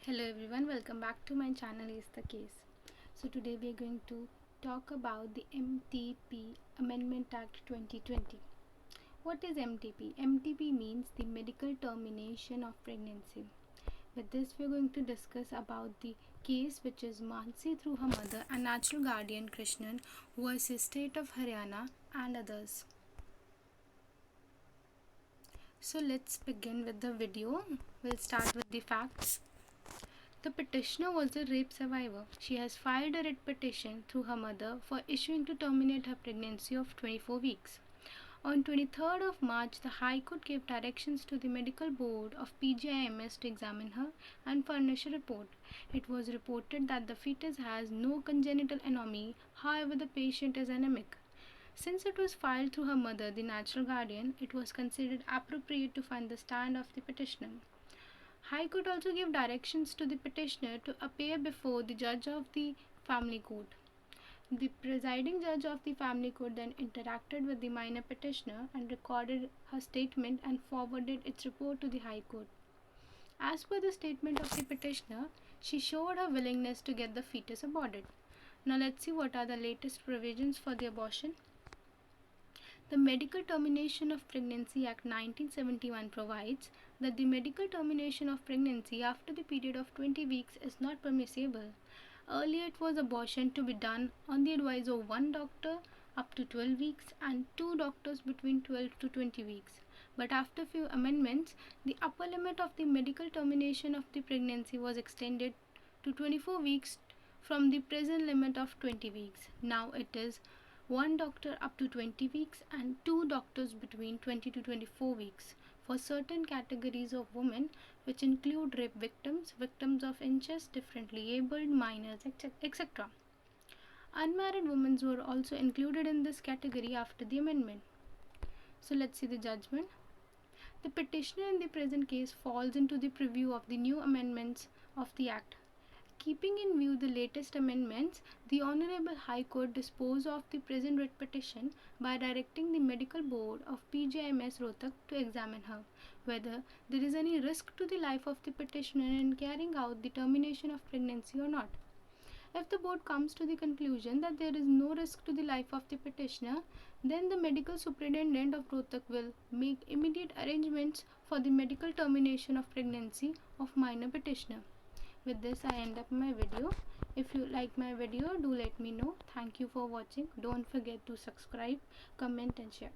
Hello everyone, welcome back to my channel Is the Case. So today we are going to talk about the MTP Amendment Act 2020. What is MTP? MTP means the medical termination of pregnancy. With this we are going to discuss about the case which is Mansi through her mother and natural guardian Krishnan versus State of Haryana and others. So let's begin with the video. We'll start with the facts. The petitioner was a rape survivor. She has filed a writ petition through her mother for issuing to terminate her pregnancy of 24 weeks. On 23rd of March, the High Court gave directions to the Medical Board of PGIMS to examine her and furnish a report. It was reported that the fetus has no congenital anomaly, however the patient is anemic. Since it was filed through her mother, the natural guardian, it was considered appropriate to find the stand of the petitioner. High Court also gave directions to the petitioner to appear before the judge of the family court. The presiding judge of the family court then interacted with the minor petitioner and recorded her statement and forwarded its report to the High Court. As per the statement of the petitioner, she showed her willingness to get the fetus aborted. Now let's see what are the latest provisions for the abortion. The Medical Termination of Pregnancy Act 1971 provides that the medical termination of pregnancy after the period of 20 weeks is not permissible. Earlier it was abortion to be done on the advice of one doctor up to 12 weeks and two doctors between 12 to 20 weeks. But after few amendments, the upper limit of the medical termination of the pregnancy was extended to 24 weeks from the present limit of 20 weeks. Now it is one doctor up to 20 weeks and two doctors between 20 to 24 weeks for certain categories of women, which include rape victims, victims of incest, differently abled, minors, etc. Unmarried women were also included in this category after the amendment. So let's see the judgment. The petitioner in the present case falls into the preview of the new amendments of the Act. Keeping in view the latest amendments, the Honorable High Court disposed of the present writ petition by directing the Medical Board of PGIMS Rohtak to examine her, whether there is any risk to the life of the petitioner in carrying out the termination of pregnancy or not. If the board comes to the conclusion that there is no risk to the life of the petitioner, then the medical superintendent of Rohtak will make immediate arrangements for the medical termination of pregnancy of minor petitioner. With this I end up my video. If you like my video, do let me know. Thank you for watching. Don't forget to subscribe, comment and share.